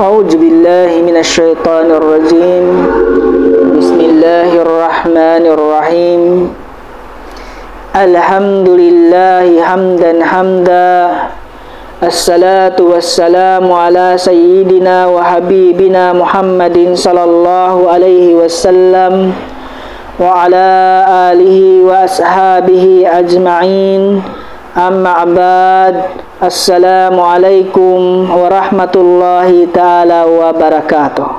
أعوذ بالله من الشيطان الرجيم. بسم الله الرحمن الرحيم. الحمد لله حمدا حمدا. الصلاة والسلام على سيدنا وحبيبنا محمد صلى الله عليه وسلم وعلى آله وأصحابه أجمعين. أما بعد. Assalamualaikum warahmatullahi ta'ala wabarakatuh.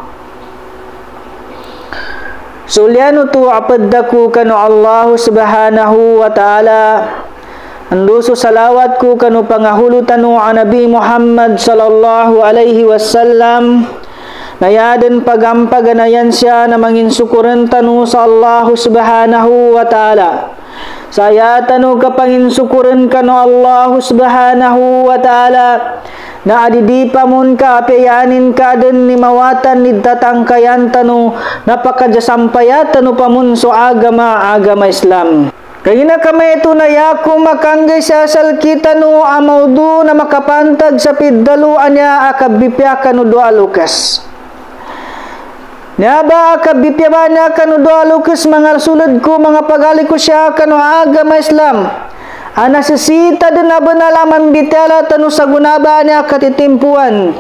Sulianu tu apaddaku kanu Allah subhanahu wa ta'ala. Andusu salawatku kanu pangahulu tanu Nabi Muhammad sallallahu alaihi wasallam. Nayadan pagampaganayan siya na mangin syukuran tanu sa Allah subhanahu wa ta'ala. Saya tanu kapangin syukuran kanu Allah subhanahu wa ta'ala na adidipamun ka apayanin ka den ni mawatan ni tatangkayan tanu napakajasampaya tanu pamun so agama Islam. Kaya kami ito na yaku makanggay sa salkita no amaudu na makapantag sa piddaluan niya akabipya kanu doa Lukas. Naba akabipya ba niya kanu doa Lukas mga sulad ko mga pagali ko siya kanu agama Islam. Anasisita din na banalaman bitala tanu sa gunaba niya katitimpuan.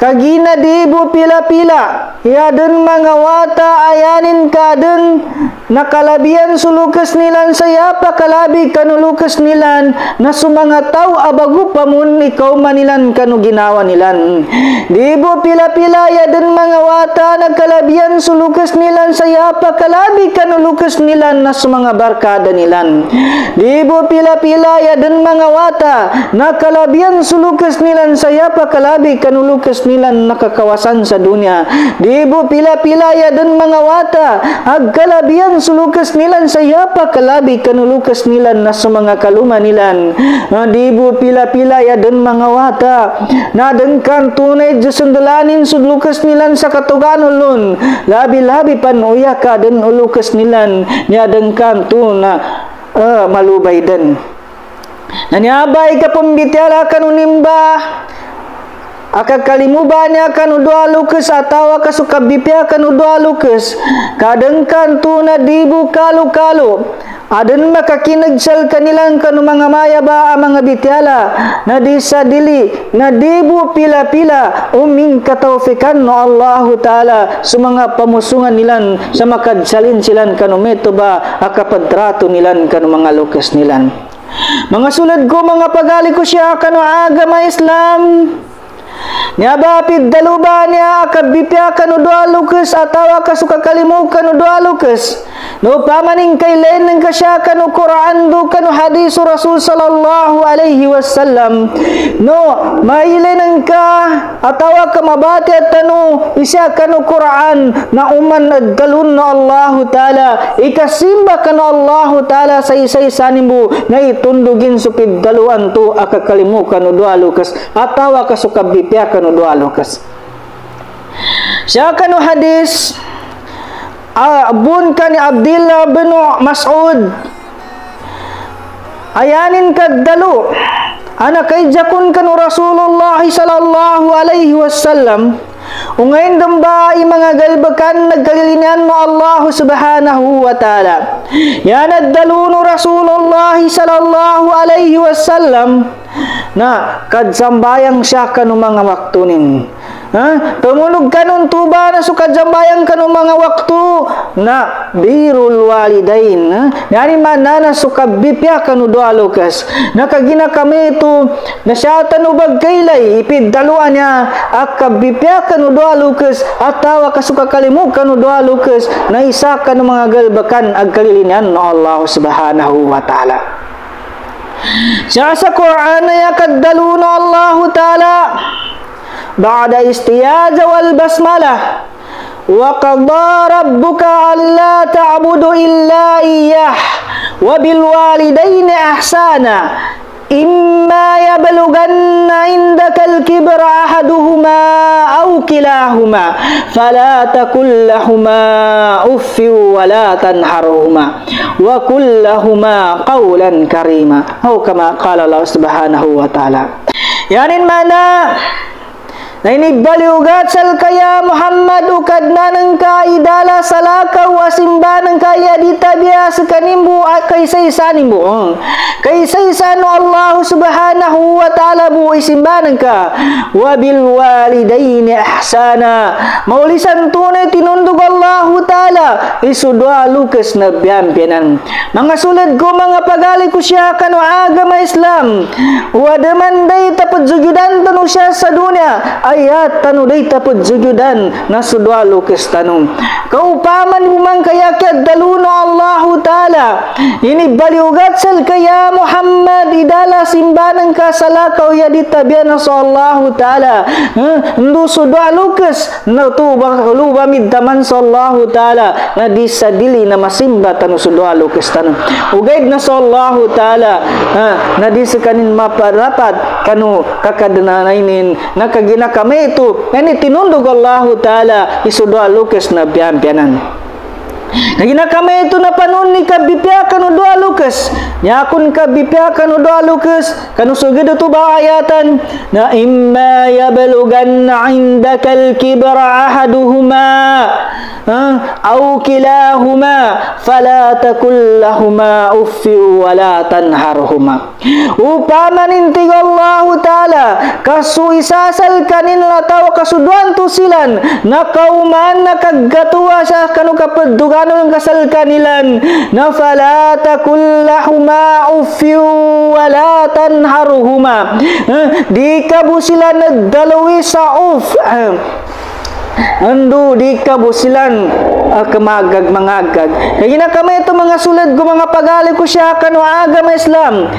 Kagina dibu pila-pila. Yadun mga wata ayanin kadun nakalabian sulukas nilan saya pakalabi kanu lukas nilan na sumanga tao abagu pamun ikaw manilan kanu ginawa nilan. Dibu pila-pila yadun mga wata nakalabian sulukas nilan saya pakalabi kanu lukas nilan na sumanga barkada nilan. Dibu pila-pila yadun mga wata nakalabian sulukas nilan saya pakalabi kanu lukas nilan nakakawasan sa dunia. Dibu pila-pila yadun mga wata agkalabian sulukas nilan sa yapa kalabi kanulukas nilan na sa mga kaluma nilan. Dibu pila-pila yadun mga wata na dengkan tunay jasundalanin sudlukas nilan sa katuganulun. Labi-labi panuya ka den ulukas nilan niya dengkan tuna malubay den. Nanyabay ka pambitiala kanunimba akakalimuba niya kanu doa Lukas atawa kasukabipya kanu doa Lukas kadengkan tu na dibu kalu-kalu adan makakinagsal kanilang kanu mga maya ba mga bityala na disadili na dibu pila-pila uming kataufikan no Allah ta'ala sa mga pamusungan nilan sa makadsalin silan kanu meto ba akapadrato nilan kanu mga Lukas nilan. Mga sulad ko mga pagali ko siya kanu agama Islam. Nya bapid daluba niya akabipya kanu doa Lukas atawa kasuka kalimu kanu doa Lukas no pamaning kailen ng kasya kanu Quran do kanu hadis Rasul sallallahu alaihi wasallam no mailen ka atawa kamabati at tanu isya kanu Quran na uman naggalun na Allah ta'ala ikasimba kanu Allah ta'ala sa isa-isanimbu na itundugin supid daluan to akakalimu kanu doa Lukas atawa kasuka bipya kanu doa Lukas. Siya kanu hadis abun kani Abdullah bin Mas'ud ayanin kaddalu anak kay jakun kanu Rasulullah sallallahu alaihi wasallam ungain damba mga galbakan nagkalilinan mo Allah subhanahu wa ta'ala yan addalunu Rasulullah sallallahu alaihi wasallam na kadsambayang siya kanu mga waktunin tumulog kanun tuba na sukadsambayang kanu mga waktu na birul walidain yani mana na sukabipya kanu doa Lukas nakagina kami ito na siya tanubag kailay ipiddaluan niya akabipya kanu doa Lukas atawa kasuka kalimu kanu doa Lukas na isa kanu mga galbakan agkalilinan no Allah subhanahu wa ta'ala. Siya sa Quran na yakadaluna Allah ta'ala ba'da istiyaza wal basmalah wa qadha rabbuka alla ta'budu illa iyyah wa bil walidayni ihsana imma yablughanna indakal kibra ahaduhuma aw kilahuma fala takul lahuma uffin wa la tanharhuma wa qul lahuma qawlan karima atau kama qala Allah subhanahu wa ta'ala. Yanin mana Na inibaliugat sal kaya Muhammad ukad na ng kaidala salakaw asimba ng kaya ditabya sa kanimbu at kaysa-isa nimbu. Kaysa-isa no Allah subhanahu wa ta'ala bu isimba ng ka. Wabil walidaini ihsana. Maulisan tunay tinundog Allah ta'ala isudwa lukas na biyampianan. Mga sulad ko, mga pagali ko siya kano agama Islam. Wadaman tapod sujudan tanu siya sa dunia. Ayat tanu day tapod sujudan na sudwa lukas tanong. Kaupaman bumang kayakyat daluno Allah ta'ala. Ini baliugat sal kaya Muhammad idala simbanang kasalakaw ya ditabyan sa Allah ta'ala. Ndu sudwa lukas na tuba luba middaman sa Allah ta'ala na disadili na masimba tanu sudwa lukas tanong. Ugaid na sa Allah ta'ala na di sekanin maparapat kanu kakadanainin na kagina kami ito ngani tinundog Allah ta'ala isudwa lukas na biyampianan. Kagina kami ito na panon ni kabipya kanu dua lukas nyakun kabipya kanu dua lukas kanu sugid ito ba ayatan na imma yabaluganna indakal kibra ahaduhuma aw kilahuma fala takul lahuma uffi wala tanharhuma. Upama nintig Allah ta'ala kasu isasal kanin lataw kasuduan tusilan na kauman na kaggatuwa sa kanu kapaddugan ng kasal kanilan na fala takul lahuma uffi wala tanharhuma. Di kabu sila nagdalawi sa uf Andu di kabusilan kemagag mangagag. Kaya kami ito mga sulad ko mga pagali ko siya kanu agama Islam.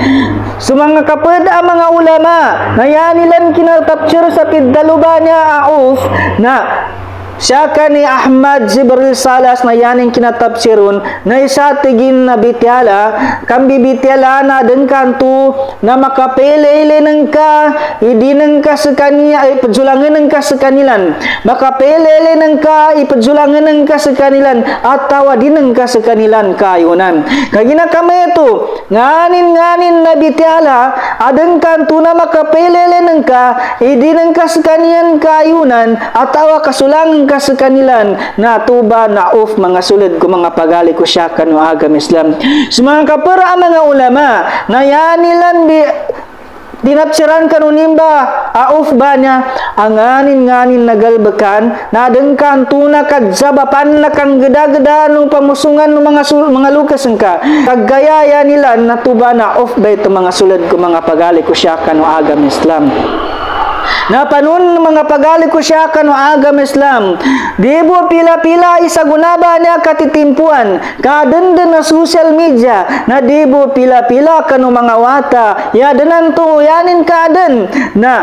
Sumanga kapad ang mga ulama na yanilan kinatapsir sa kiddaluba niya auf na siya ka ni Ahmad Jibril Salas na yaning kinatapsirun na isa tigin na bityala kambi bityala na din kanto na makapelele ng ka idinang ka sa kanya ipadjulangan ng ka sa kanilan makapelele ng ka ipadjulangan ng ka sa kanilan at tawa din ng ka sa kanilan kayunan. Kagina kami ito nganin na bityala adang kanto na makapelele ng ka idinang ka sa kanilan kayunan at tawa kasulangan ka sa kanilan na tuba na uf mga sulid ko mga pagali ko siya kanu agama Islam. Sa mga kapara mga ulama na yanilan dinapsiran kanunimba auf ba niya anganin nagalbakan na dengkan tuna kadzabapan na kang geda-geda nung pamusungan ng mga lukas ka kagaya nila na tuba na auf ba ito mga sulid ko mga pagali ko siya kanu agama Islam. Na panun mga pagali ko siya kanu agama Islam dibo pila-pila isagunaba niya katitimpuan kadenden na social media na dibo pila-pila kanu mga wata ya denan to yanin kaden na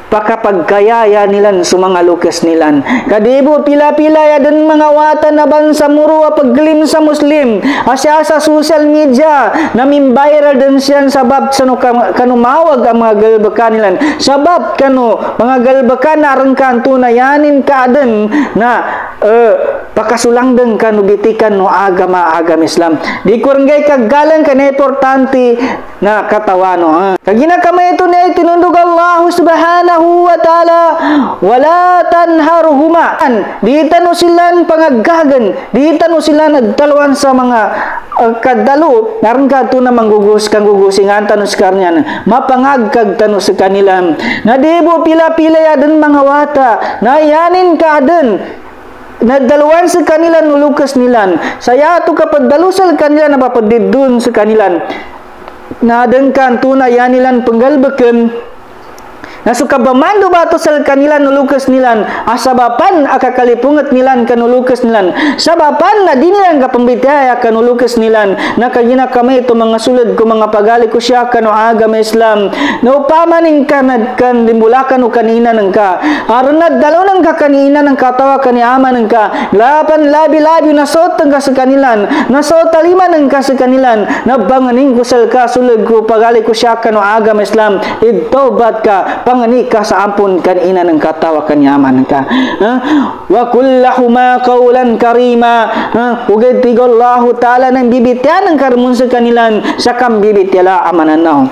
pakapagkayaya nilan sa mga lukas nilan. Kadibo pila-pila ya din mga wata na bansa muro paglim sa Muslim. Asya sa social media na viral din siyan sabab sa kanu mawag ang mga galbakan nilan. Sabab kanu mga galbakan na rangkan tunayanin kaden na pakasulang din kanu bitikan no agama Islam. Di kurangay kagalan kana importante na katawano. Kagina kami ito na tinundog Allah subhanahu wa ta'ala wala tanharhuma. Di tanu silan pangaggagan, di tanu silan nagtalwan sa mga kadalo naran ka to na kang gugusingan tanu sekarnya mapangagkag tanu sa kanila na dibo pila-pila ya den mga wata na yanin kaden nagdaluan sa kanila nulukas nilan saya to kapag dalusal kanila na papadidun sa kanilan na dengkan tunay yanilan penggalbaken nasuka bamando bato sa kanilan nulukas nilan asabapan akakalipungat nilan kanulukas nilan sabapan na dinilang kapambitaya kanulukas nilan nakagina kami ito mga sulad ko mga pagali ko siya kanu agama Islam na upamaning kan dimbulakan o kanina ng ka aranad dalaw ng ka kanina ng katawa kaniama ng ka lapan labi-labi nasot ng ka sa kanilan nasot talima ng ka sa kanilan nabanganing kusal ka sulad ko pagali ko siya kanu agama Islam idtobat ka pangani ka sa ampun kanina ng katawa kanyaman ka wa kullahuma qawlan karima ugad tigollahu ta'ala ng bibityan ng karmun sa kanilan sa kam bibityala amananaw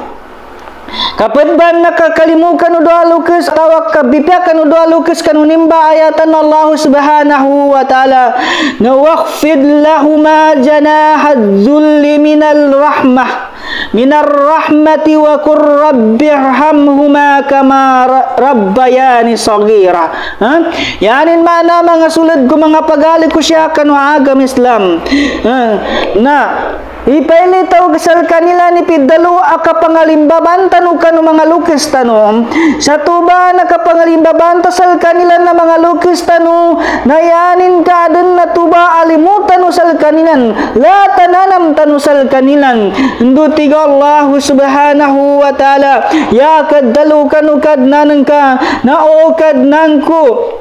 Kapag ba nakakalimukan o doa lukis, tawag ka bipyakan o doa lukis kanunimba ayatan Allah subhanahu wa ta'ala na waqfid lahuma janahad zulli minal rahmati wa kur rabbirhamhuma kama rabbayani sagira. Yanin mana mga sulad ko mga pagali ko siya kanu agam Islam na ipailitaw kasal kanila ni pidalo akapangalimbaban tanu kanu mga lukis tanu sa tuba nakapangalimbaban tasal kanila na mga lukis tanu nayanin kaden na tuba alimutan usal kanilan la tananam tanusal kanilan ndutiga Allah subhanahu wa ta'ala ya kaddalu kanu kadnanan ka na o kadnanku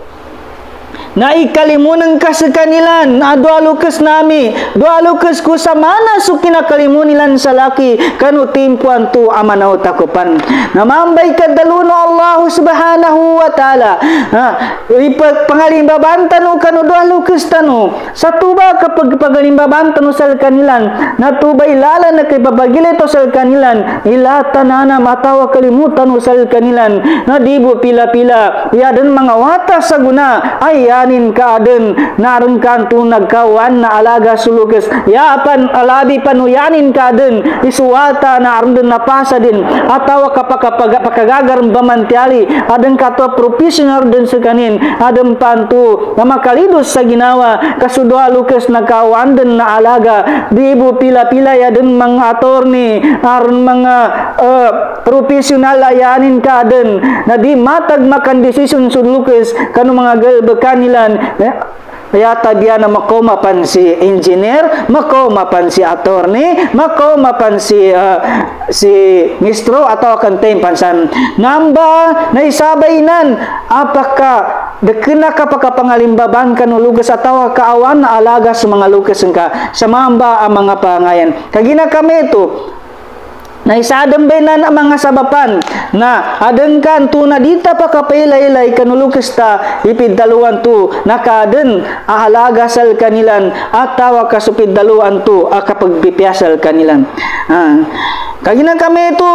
na ikalimunan ka sa kanilan doa lukas nami doa lukas ko sa mana so kinakalimunilan sa laki kanu timpuan tu amanaw takupan namambay kadaluno Allah subhanahu wa ta'ala ipagpangalimbaban tanu kanu doa lukas tanu sa tuba kapag pagalimbaban tanu sa kanilan na tuba ilala na kay babagile to sa kanilan ilata na matawa kalimutan sa kanilan na dibo pila-pila yadan mga wata sa guna ay yanin kaden naron kantu nagkawan na alaga sulukes yapan alabi panuyanin kaden isuwata na arden napasa din atawa kapakagagar bamantiali aden kato professional din sa kanin aden pantu na makalidos sa ginawa kasudwa lukes nagkawan din na alaga dibo pila-pila yaden mga attorney aron mga professional ayanin kaden na di matag makan decision sulukes kanu mga galbekan yata dia na makomapan si engineer, makomapan si attorney, makomapan si mistro atau kanteng pansan namba na isabay nan apaka dekena ka pakapangalimbaban kanu lugas atau kaawan na alaga sa mga lugas ka sa mamba ang mga pangayan kagina kami ito na isadam benan ang mga sabapan na adengkan tu na dita pa kapailay kanulukis ta ipiddaluan tu nakaden ahalaga sal kanilan at tawa kasupiddaluan tu akapagpipiasal kanilan kagina kami itu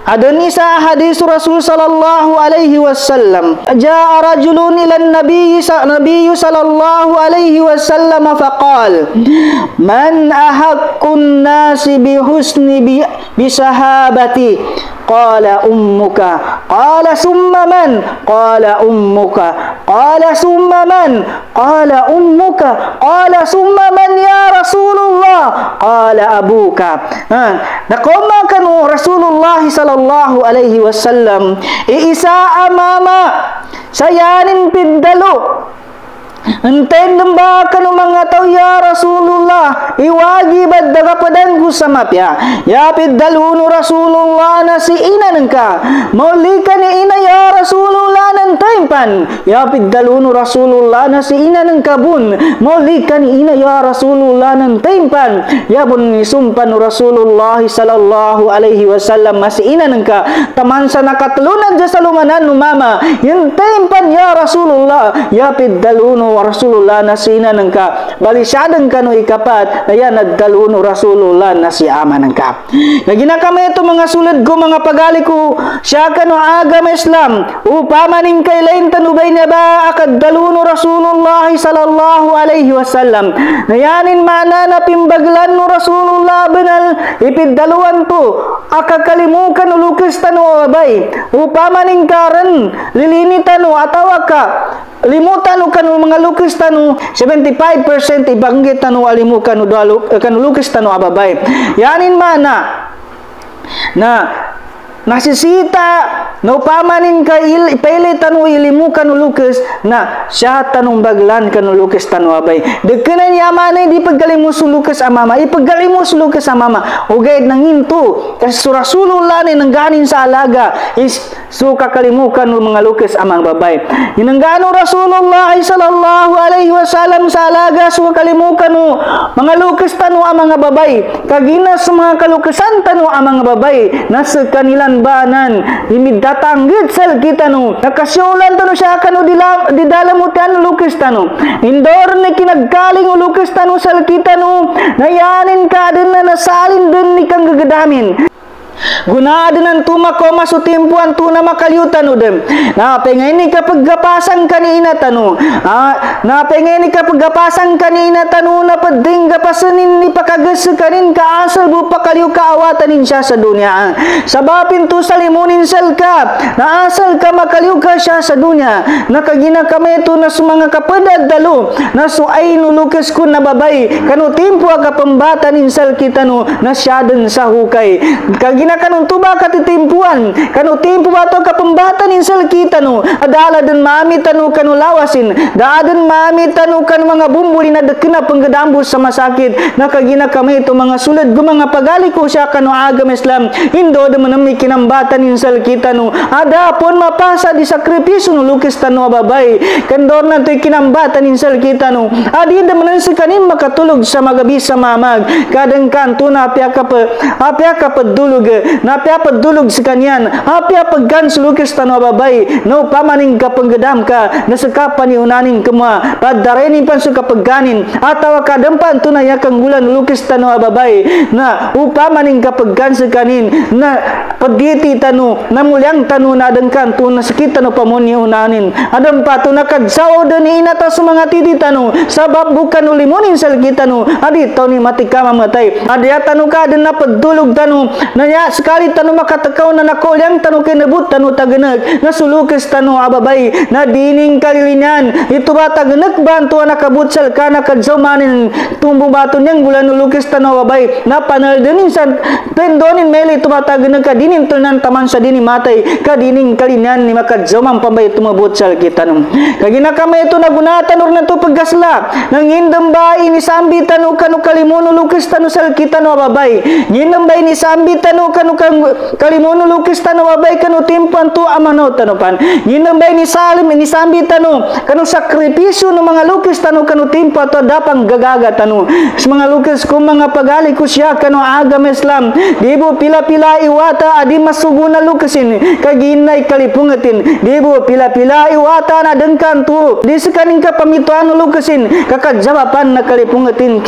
adan isa hadis Rasul sallallahu alaihi wasallam jaa rajulun ila nabiy sallallahu alaihi wasallam faqal man ahaqqun nasi bihusni bisahabati qala ummuka qala summa man qala ummuka qala summa man qala ummuka qala summa man ya Rasulullah qala abuka nakoma kanu Rasulullah sallallahu alaihi wasallam iisa amama sayanin piddalu antayin lamba kanu mga tao ya Rasulullah iwagi bad dagapadan ko sa mapya ya piddaluno Rasulullah na si ina nangka mauli ka ni ina ya Rasulullah ng taimpan ya piddaluno Rasulullah na si ina ng kabun mauli ka ni ina ya Rasulullah ng taimpan ya bun nisumpan Rasulullah sallallahu alaihi wasallam na si ina nangka taman sa nakatlunan dya sa lumanan no mama yung taimpan ya Rasulullah ya piddaluno Rasulullah na sina nangka balisadang kanu ikapat ayan nagdaluno Rasulullah na si ama nangka nagina kami ito mga sulad ko mga pagali ko siya kanu agam Islam upamaning kailain tanubay na ba akaddaluno Rasulullah sallallahu alaihi wasallam nayanin mana na pimbaglan no Rasulullah benal ipiddaluan to akakalimukan ulukis tanu abay upamaning karan lilini tanu atawa ka limutan kanu mga lukis tanu 75% ibanggit tanu alimu kanu lukis tanu ababay yanin mana na nasisita no pamanin ka ipaili tanu ilimu kanu lukis na siya tanong baglan kanu lukis tanu abay dekenan yamanay di pagkalimu sulukis amama ipagkalimu sulukis amama ugay nanginto kasi Rasulullah ni nangganin sa alaga is suka kalimu kanu mga lukis amang babay inanggano Rasulullah sallallahu alaihi wasallam sa alaga suka kalimu kanu mga lukis tanu amang babay kagina sa mga kalukisan tanu amang babay nasa kanilang banan imidatanggit sal kita no nakasyulan tanu siya kanu didalamutan lukis tanu indor ni kinagkaling lukis tanu sal kita no nayanin ka din na nasalin din ni kang gagadamin Gunaan ang tumako masutimpuan tu na makaliutan udem. Na pengen ni kapag gapasan kanina tanu. Na pengen ni kapag gapasan kanina tanu na peding gapasanin ni pakagas kanin ka asal bu pakaliu kaawatan insya sa dunia. Sabapin tu salimunin selka. Na asal ka makaliu ka siya sa dunia. Nakagina kami tu na sumanga kapadad dalu. Na suay nulukis kun na babay. Kanu timpo aga pembatan insal kita nu na syadan sa hukay. Kagina kanun tuba katitimpuan kanu timpu bato ka pembatan insal kita nu adala dan mami tanu kanu lawasin daadan mami tanu kan mga bumbuli na dekena penggedambus sama sakit nakagina kami itu mga sulad gu mga pagali ko siya kanu agama Islam indo de menemi kinambatan insal kita nu ada pun mapasa di sakripisu nu lukis tanu babay kendor na tu kinambatan insal kita nu adi de menensikanin makatulog sa magabisa mamag kadang kanto na apya ka pedulug na apya pedulug sekanian apya paggan sulukis tanu babay no pamaning ka penggedam ka na sekapan ni unaning kemua padarenin pan suka pegganin atau kadempan tunaya kanggulan lukis tanu babay na upamaning ka paggan sekanin na pediti tanu na mulyang tanu na dengkan tu na sakit tanu pamuni unanin adam patu na kadsao deni inata sumanga titi tanu sabab bukan ulimunin sal kita nu adi tau ni mati ka mamatay adi tanu ka den na pedulug tanu nanya sekali tanu makatakaw na nakolyang tanu kinebut tanu tageneg na sulukis tanu ababay na dining kalilinan itu ba tageneg bantu anak kabut sal kana kadzaumanin tumbu batu yang bulan nulukis tanu ababay na panal denin san tendonin meli itu ba tageneg ka dinin tunan taman sa dini matay ka dining kalilinan ni makadzauman pambay tumabut sal kita nu kagina kami itu nagunatan urna tu pegasla nangindem ba ini sambi tanu kanu kalimuno lukis tanu sal kita nu ababay ngindem ba ini sambi tanu kanu kalimuno lukis tanu abay kanu timpan tu amano tanu pan ngindem ba ini salim ini sambi tanu kanu sakripisyo no mga lukis tanu kanu timpa to dapang gagaga tanu mga lukis ko mga pagali ko siya kanu agama Islam dibo pila-pila iwata adi masuguna lukisin kaginay kalipungatin dibo pila-pila iwata na dengkan tu di sekaning ka pamituan lukisin kakadjawapan na kalipungatin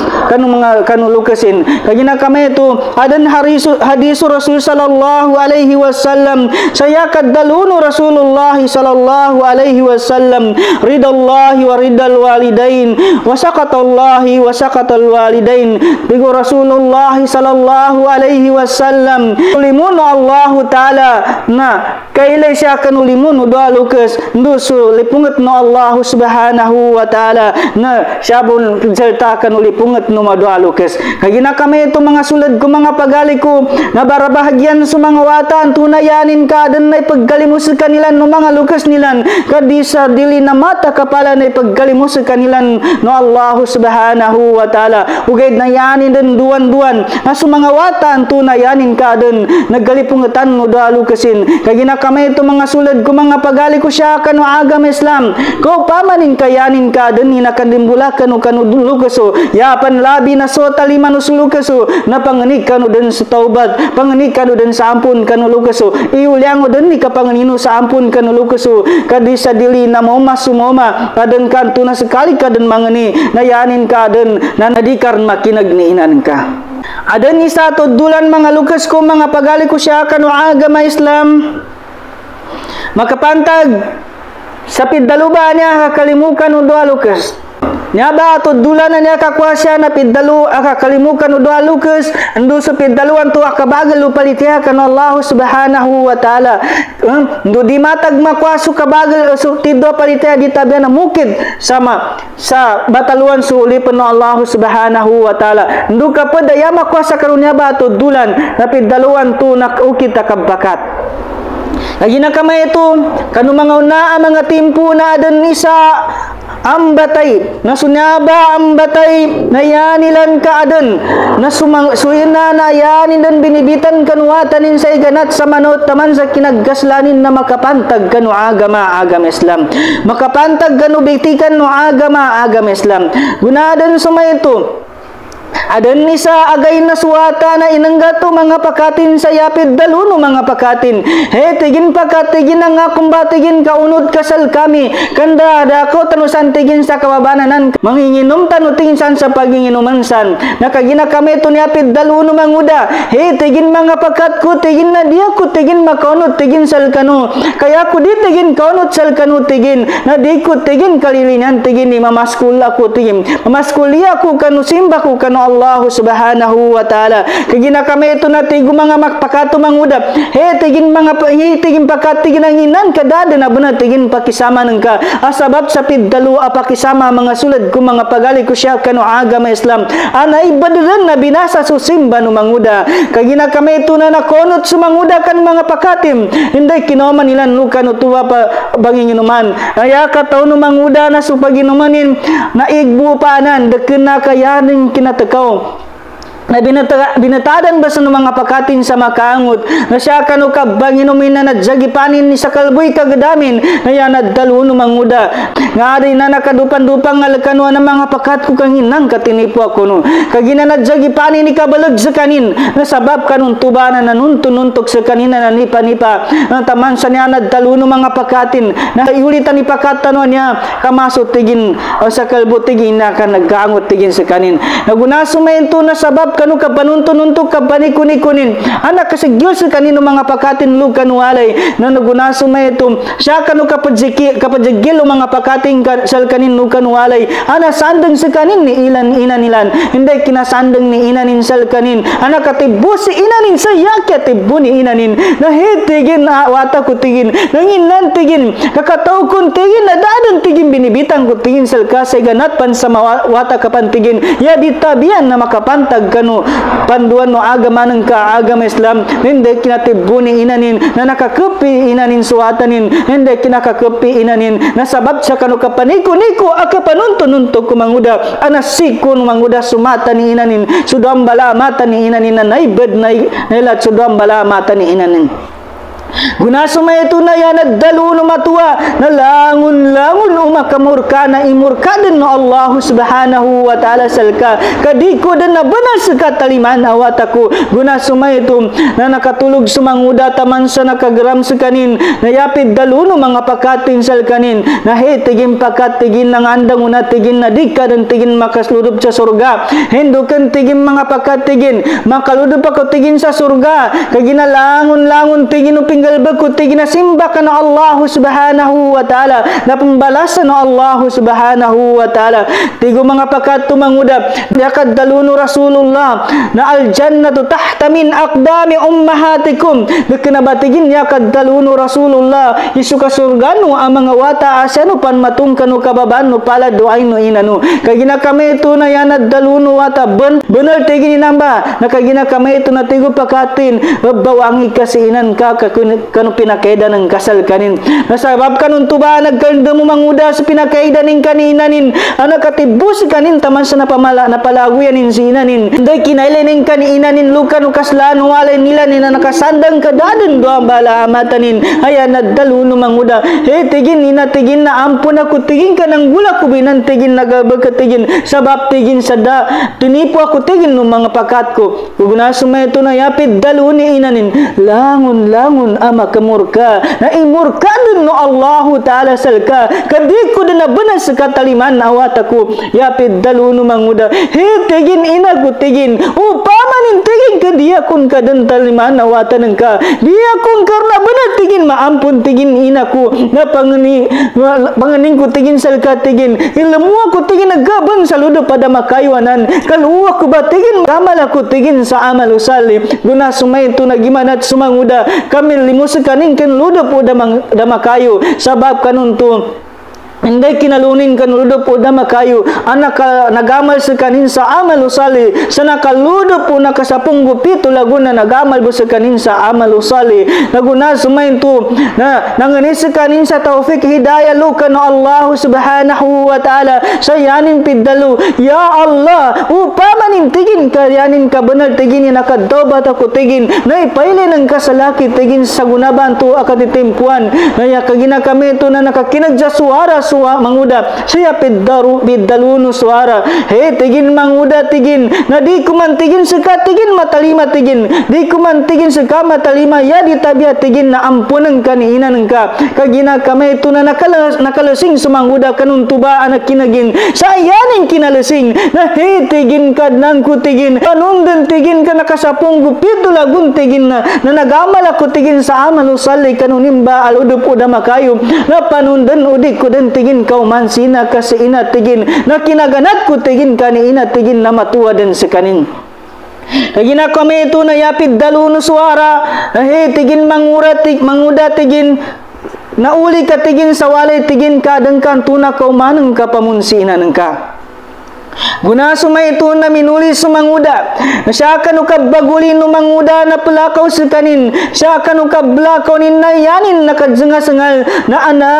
kanu lukisin kagina kami itu adan hadis Rasul sallallahu alaihi wasallam saya kadalunu Rasulullah sallallahu alaihi wasallam ridallahi wa ridal walidain wa sakatallahi wa sakatal walidain bigo Rasulullah sallallahu alaihi wasallam ulimun Allah taala na kailay siya kanulimun doa lukas ndusu lipunget no Allah subhanahu wa taala na syabun serta kanulipunget no doa lukas kagina kami itu mga sulad ko mga pagali ko na barabahagian sa mga watan tunayanin ka dan na ipagkalimus kanilan no mga lukas nilan kadisa dili na mata kapala na ipagkalimus kanilan no Allah subhanahu wa taala ugay na yanin dan duwan-duwan na sa mga watan tunayanin ka dan naggalipungetan no doa lukasin kagina kami ito mga sulad ko mga pagali ko siya kanu agama Islam ko pamanin kayanin ka dan ninakandimbula kanu lukaso yapan labi na so taliman usulukaso na panganik kanu dan sa taubat panganik kanu dan sa ampun kanu lukaso iuliango dan ni kapanganino sa ampun kanu lukaso kadisa dili na moma sumoma kaden kantu na sekali kaden mangani nayanin kaden na nadikar makinagniinan ka ada ni sa tudulan mga lukas ko mga pagali ko siya kanu agama Islam makapantag sa piddaluba niya kakalimukan o doa lukas nya ba tudulan na niya kakwasya na piddalu akakalimukan o doa lukas ando sa piddaluan to akabagal upalitiha kanu Allah subhanahu wa taala ando di matag makwaso kabagal so tiddo palitiha di tabian na mukid sama sa bataluan suulipan no Allah subhanahu wa taala ando kapod ya makwasa karunya ba tudulan na piddaluan to nakukit akabakat lagi na kamay ito kanu mga una mga timpo na adan isa ambatay na sunyaba ambatay na yanilan kaadan na suyina na yanin binibitan kanuwatanin sa iganat sa manot taman sa kinaggaslanin na makapantag kanu agama Islam makapantag kanu bitikan no agama Islam gunadan sumay ito Adan isa agay na suwata na inanggato mga pakatin sa yapid daluno mga pakatin. He tigin pakatigin na nga kumbatigin kaunod kasal kami. Kanda dako tanusan tigin sa kababananan. Manginginom tanutingin san sa paginginuman san. Nakagina kami ito ni yapid daluno manguda. He tigin mga pakat ko tigin na diya ko tigin makaunod tigin salkano. Kaya ko di tigin kaunod salkano tigin. Na di ko tigin kalilinan tigin ni mamaskul ako tigin. Mamaskuli ako kanu simba ko kanu Allah subhanahu wa ta'ala. Kagina kami ito na tigo mga makpakato mangudap. He tigin tigin pakat tigin ang inan kadada na buna tigin pakisama ng ka. Asabab sa piddalu apakisama mga sulad ko mga pagali ko siya kanu agama Islam. Anay badalan na binasa susimba no manguda. Kagina kami ito na nakonot sumanguda kan mga pakatim. Hindi kinoman nila no kanu tuwa pa banginginuman. Kaya kataw no manguda na supaginumanin na igbu paanan deken na kayanin kinatakaw. Na binatadan ba sa mga pakatin sa makaangot na siya kanu kabanginumin na nadjagipanin ni sa kalboy kagadamin na yan nadaluno manguda nga aday na nakadupan-dupang alakano ng mga pakat ko kang hinang katinipo ako no kagina nadjagipanin ni kabalog sa kanin na sabab kanun tubanan na nuntununtok sa kanina na nipa-nipa na taman sa niya nadaluno mga pakatin na iulitan ni pakatano niya kamasot tigin o sa kalbo tigin na ka nagkaangot tigin sa kanin nagunasumento na sabab kanu kapanuntununtok kapanikuni-kunin anak kasigyo sa kanino mga pakatin lug kanualay na nagunaso may ito siya kanu kapadyagil o mga pakating sal kanin lug kanualay ana sandang sa kanin ni ilan inanilan hindi kinasandang ni inanin sal kanin anak katibo si inanin sa yakya tibo ni inanin nahitigin wata ko tigin nanginan tigin kakataw kun tigin na dadang tigin binibitang ko tigin sal kasay ganat pan sa wata kapantigin ya ditabian na makapantag kanu panduan no agama ng kaagama Islam hindi kinatibo ni inanin na nakakapi inanin suwatanin hindi kinakakupi inanin na sabab sa kanu kapaniko-niko akapanunto-nunto kumanguda anasiko manguda sumata ni inanin sudam bala mata ni inanin na naibad na ilat sudam bala mata ni inanin gunaso may ito na yan nagdaluno matuwa na langun-langun umakamurka na imurka din no Allah subhanahu wa ta'ala salka kadiko din na banas kataliman awat ako gunaso may ito na nakatulog sumanguda taman sa nakagram sa kanin na yapid daluno mga pakatin sal kanin na tigin pakatigin ng andang una tigin na di ka din tigin makasludop sa surga hindukan tigin mga pakatigin makaludop ako tigin sa surga kagina langun-langun tigin uping galbag ko tigina simba ka na Allah subhanahu wa ta'ala na pambalasan na Allah subhanahu wa ta'ala tigo mga pakat tumangudap yakad daluno Rasulullah na aljannatu tahta min aqdami ummahatikum nakinabatigin yakad daluno Rasulullah isu kasurgano ang mga wata asano pan matungkano kababano pala doay no inano kagina kami ito na yanad daluno wata benar tigin inamba nakagina kami ito na tigo pakatin babawangi kasiinan ka kanu pinakaida ng kasal kanin nasabab kanun tuba nagkanda mo manguda sa pinakaida ng kaninanin ana katibus kanin taman sa napalaguyanin si inanin hindi kinailanin kaninanin lukan ukaslan walay nila nina nakasandang kadadan doang bala amatanin ayan nadaluno manguda tigin tigin na ampun ako tigin ka ng gula kubinan tigin nagabag tigin sabab tigin sada tinipo ako tigin ng mga pakat ko gugunaso may ito na yapid daluni inanin langun-langun ama kamurka na imurka din no Allah ta'ala salka kadiko din na banas sa kataliman awat ako yapid daluno manguda tigin inagutigin upamanin tigin kadiya kun kadan taliman awatan ng ka diya kun karna banat tigin maampun tigin inaku na panganing ko tigin salka tigin ilamuwa ko tigin nagabang saludo pada makaywanan kaluwa ko ba tigin kamal ako tigin sa amal usali guna sumay ito nagimanat sumanguda kami limusa kanin kan ludo po damakayo sabab kanun to hindi kinalunin kanudo po damakayo anak nagamal sa kanin sa amal usali sa nakaludo po nakasapong gupito laguna nagamal po sa kanin sa amal usali laguna sumayin to na nanganis sa kanin sa taufik hidayah luka no Allah subhanahu wa ta'ala sa yanin piddalu ya Allah upamanin tigin ka yanin ka benar tigin yung nakadobat ako tigin na ipaili ng kasalaki tigin sa gunaban to akatitimpuan na kagina kami to na nakakinagja suara manguda saya piddalunu suara he tigin manguda tigin na di kuman tigin seka tigin matalima tigin di kuman tigin seka matalima ya di tabia tigin na ampunan kaniina nengka kagina kami itu na nakalasing sumanguda kanun tuba anak kinagin sayanin kinalasing na he tigin kad nangku tigin panundan tigin ka nakasapong gupito lagun tigin na nagamal ako tigin sa aman usalay kanunimba aludop udama kayo na panundan udik ko den tigin kaumansina kasi ina tigin na kinaganat ko tigin kaniina tigin na matuwa den sa kanin kagina kami ito na yapid daluno suara he tigin manguda tigin nauli ka tigin sa walay tigin kadangkan tuna kaumanang kapamunsina nengka guna sumay ito na minuli sumanguda na siya kanukabaguli no manguda na pelakaw sa kanin siya kanukablakaw ni nayanin na kadzengasengal na ana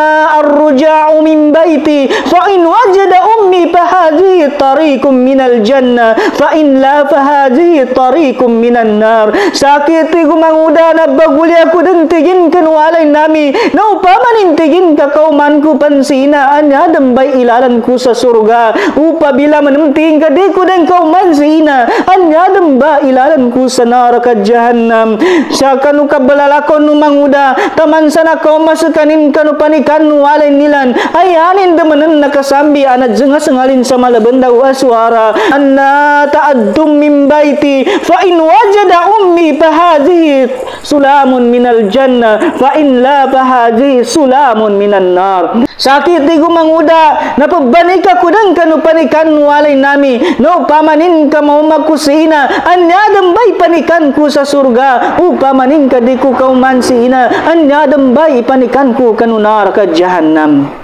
arruja'u min baiti fa in wajada ummi fahaji tarikum minal jannah fa in la fahaji tarikum minan nar sakit ko manguda na baguli ako den tigin kanwalay nami na upamanin tigin kakauman ko pansina anya dambay ilalan ko sa surga upabila menenting kadi ko dan kau mansina anya damba ilalan ku sa neraka jahannam siya kanu kabalalakon nu manguda taman sana kau masukanin kanu panikan nu walay nilan ayanin demanen nakasambi anak jengasengalin sama labenda waswara anna ta'addum min baiti fa in wajada ummi fahadhi sulamun minal jannah fa in la fahadhi sulamun minan nar sakit di manguda napabanika ko dan kanu panikan nu walay nami no pamanin ka maumakusina anya dambay panikan ku sa surga upamanin ka di ku kaumansina anya dambay panikan ku kanunar ka jahannam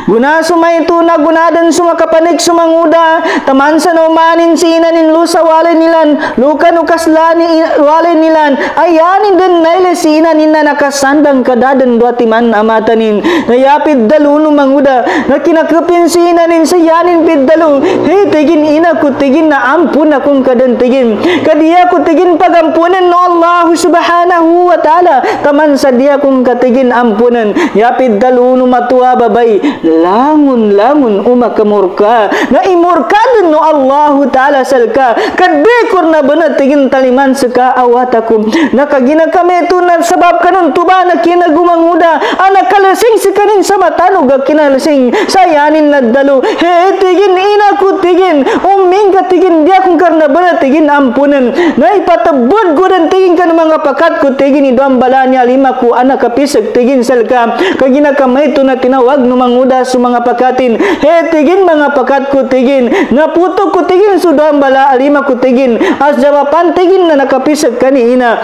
guna sumay ito na gunadan sumakapanik sumanguda taman sa naumanin sinanin lusa walay nilan lukan ukaslani walay nilan ayanin din naile sinanin na nakasandang kadadan duatiman amatanin nayapid daluno manguda na kinakapin sinanin sayanin piddalu hey tigin ina ko tigin na ampun akong kadan tigin kadiya ko tigin pagampunan no Allah subhanahu wa ta'ala taman sa diya kong katigin ampunan yapid daluno matuwa babay langun umakamurka na imurka din no Allah ta'ala salka kadekor na banat tigin taliman saka awatakum nakagina kami ito na sabab kanun tuba na kinagumanguda anak kalasing sikanin sa matanog kinalasing sayanin na dalu he tigin ina ko tigin uming ka tigin dia kung karna banat tigin ampunan na ipatabod ko dan tigin ka mga pakat ko tigin idam balanya lima ko anak kapisag tigin salka kagina kami ito na tinawag no manguda sa mga pakatin he tigin mga pakat ko tigin naputok ko tigin sudah bala alima ko tigin as jawapan tigin na nakapisag kaniina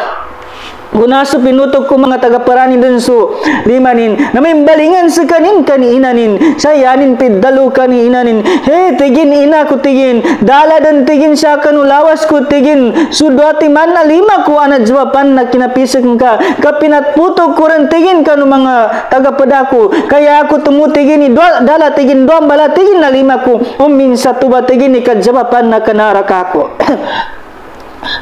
guna sa pinutok ko mga tagaparani dun so limanin na may balingan sa kanin kaniinanin sayanin piddalu kaniinanin he tigin ina ko tigin dala dan tigin siya kanulawas ko tigin sudwati man alima ko anadjawapan na kinapisag ka kapinatputok ko rin tigin kanu mga tagapadako kaya ako tumutigin dala tigin doang bala tigin na lima ko minsa tuba tigin ikadjawapan na kanaraka ko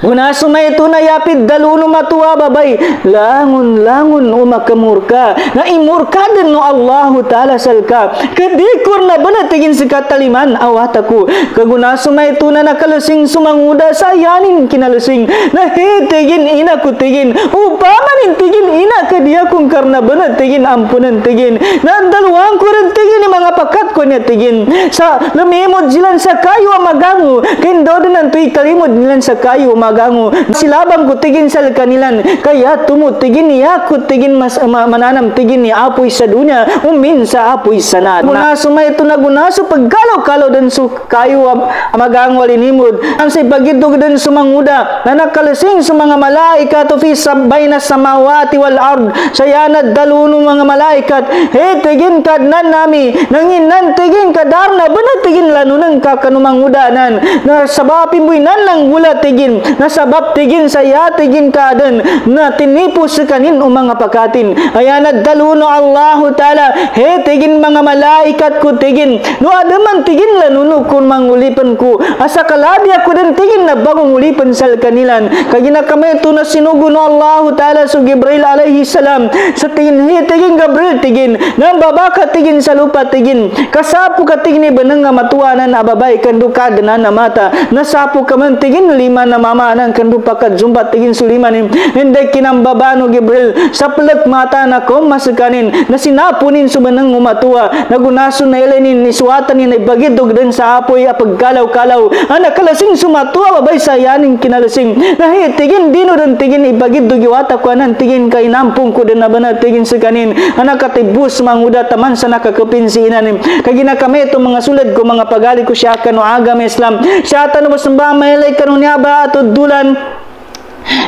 guna sumay ito na yapid daluno matuwa babay langun umakamurka na imurka din no Allah ta'ala salka kadikor na banatigin sa kataliman awataku kaguna sumay ito na nakalasing sumanguda sayanin kinalasing na tigin ina ko tigin upamanin tigin ina kadiya kung karna banatigin ampunan tigin na daluang ko rin tigin ni mga pakat ko niya tigin sa lamimod silan sa kayo amagango kindo din ang tuy kalimod nilan sa kayo magango silabang ko tigin sa kanilan kaya tumutigin niya ko tigin mas mananam tigin ni apoy sa dunya umin sa apoy sa nat muna sumay ito na gunaso pagkalaw dan su kayo magango linimod ang say pagidog dan sumanguda na nakalasing sa mga malaikat fi sabay na samawati wal ard sayana daluno mga malaikat he tigin kadnan nami nanginan tigin kadar na bana tigin lanunang kakanumangudanan na sabapin buinan lang gula tigin tigin nasabab tigin saya tigin kaden na tinipu sekanin mga pakatin ayan nagdaluno Allah Ta'ala he tigin mga malaikat ko tigin no adaman tigin lanuno kun mangulipan ko asa kalabi ako din tigin na bagong ulipan sal kanilan kagina kami ito na sinugo no Allah Ta'ala so Gibril alaihi salam sa tigin he tigin Gabriel tigin na babaka tigin sa lupa tigin kasapo ka tigin ibanang nga matuanan ababay kandu kadana na mata nasapo ka man tigin lima na mamanan kandu pakat zumbat tigin sulimanin hindi kinambabano Gibril sa pelak mata na ko masakanin na sinapunin sumanang umatua nagunaso na ilanin isuatan ni ibagidog din sa apoy apagkalaw-kalaw anak kalasing sumatua babay sayaning kinalasing na tigin dino din tigin ibagidog iwata ko anan tigin kay nampung ko din na bana tigin sakanin anak katibus manguda taman sa nakakapinsinan kagina kami itong mga sulad ko mga pagali ko siya kano agam Islam siya tanong basamba mailay kano niya ba at dulan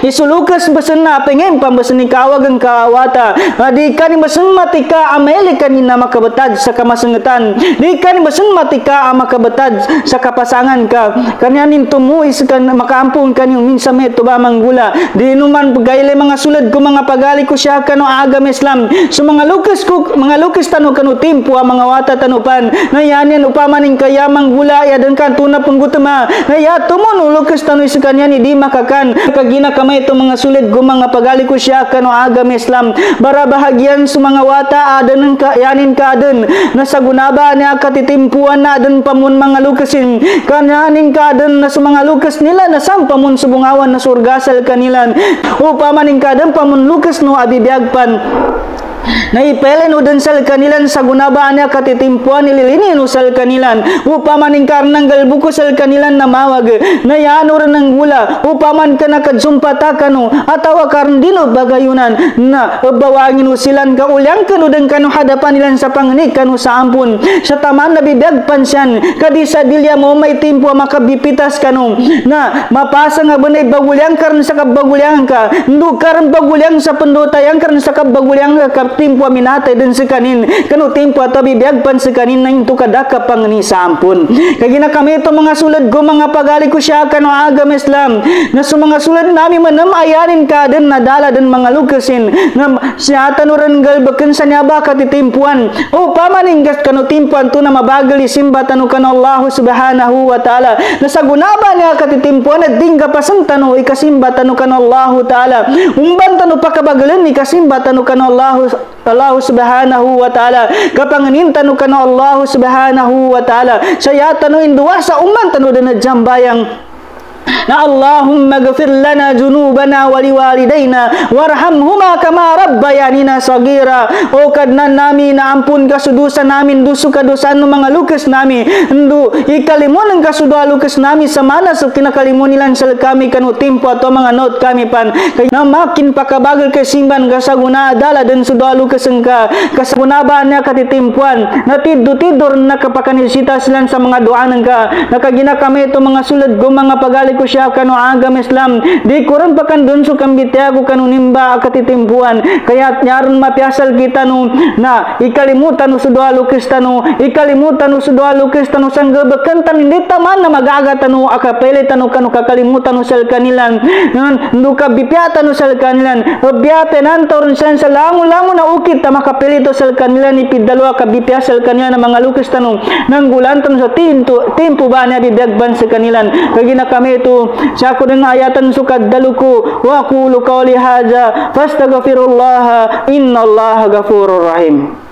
isulukas basan na pengen pambasan ni kawag ang kaawata di ka ni basan matika ameli kanina makabatad sa kamasangatan di ka ni basan matika makabatad sa kapasangan ka kanyanin tumuis kan makaampun kanyang minsan meto ba manggula di numan pagayle mga sulad ko mga pagali ko siya kano agam Islam so mga lukas tano kano timpo mga wata tanupan na yan upamaning kaya manggula ya dan kan tuna penggutama na ya tumun lukas tano isa kanyan di makakan kagina kamay itong mga sulit mga pagali ko siya kano agam Islam bara bahagyan sa mga wata adan ng yanin ka adan na sa gunaba niya katitimpuan na adan pamun mga lukasin kanyanin ka adan na sa mga lukas nila na sam pamun subungawan na surgasal kanilan upamaning ka adan pamun lukas no abibiyagpan na ipelen udan sal kanilan sa gunaba niya katitimpuan nililinin usal kanilan upamaning karnang galbuko sal kanilan na mawag na yano rin ng gula upaman ka nakadsumpata kano atawa karndino bagayunan na bawangin usilan ka ulyang kano dan kano hadapan nilan sa panganik kano sa ampun sa taman na bibiyagpan siyan kadi sa dilya mo may timpo makabipitas kano na mapasa nga ba na ibagulyang karon sa kabagulyang ka ndu karon bagulyang sa pendotayang karon sa kabagulyang ka timpo minatay din sa kanin kano timpo at bibiyagpan sa kanin na yung tukadaka pang ni sampun kagina kami ito mga sulad ko mga pagali ko siya kano agam Islam na sa mga sulad namin manam ayanin ka din nadala din mga lukasin na siya tanuran galbakan sa niya ba katitimpuan o pamaninggas kano timpuan to na mabagal isimba tanu kano Allah subhanahu wa ta'ala na sa gunaba niya katitimpuan at dingga pasan tanu ikasimba tanu kano Allah ta'ala umban tanu pakabagalan ikasimba tanu kano Allah subhanahu wa ta'ala kapanganin tanu kano Allah subhanahu wa ta'ala saya tanu indua sa umman tanu na jambayang na Allahumma ghafir lana junubana wa liwalidayna warhamhuma kama rabbayanina sagira o kadnan nami na ampun kasudusan namin dusu kadosan ng mga lukas nami ndu ikalimun ang kasudua lukas nami sa mana sa kinakalimun nilan sal kami kanu timpo ato mga not kami pan kay na makin pakabagal kasimban kasaguna adala dan sudua lukas engka kasaguna ba niya katitimpuan na tidur nakapakanisita silan sa mga doa engka nakagina kami ito mga sulad go mga pagali ko siya kano agam Islam di kuran pakan dun su kambitya ko kanu nimba akatitimpuan kaya nyaron mapiasal kita no na ikalimutan no sudua lukis tanu ikalimutan no sudua lukis tanu sangga bekentan hindi taman na magaga tanu akapele tanu kanu kakalimutan no sal kanilan nuka bipyata no sal kanilan biate nantoron san sa lango na ukit ta makapele to sal kanilan ipidalwa ka bipyasal kanilan na mga lukis tanu nang gulantan sa timpo ba niya bibiyagban sa kanilan kagina kami ito siya ko ng ayatan sukad daluku wa qulu qawli hadza fastaghfirullah innallaha ghafurur rahim.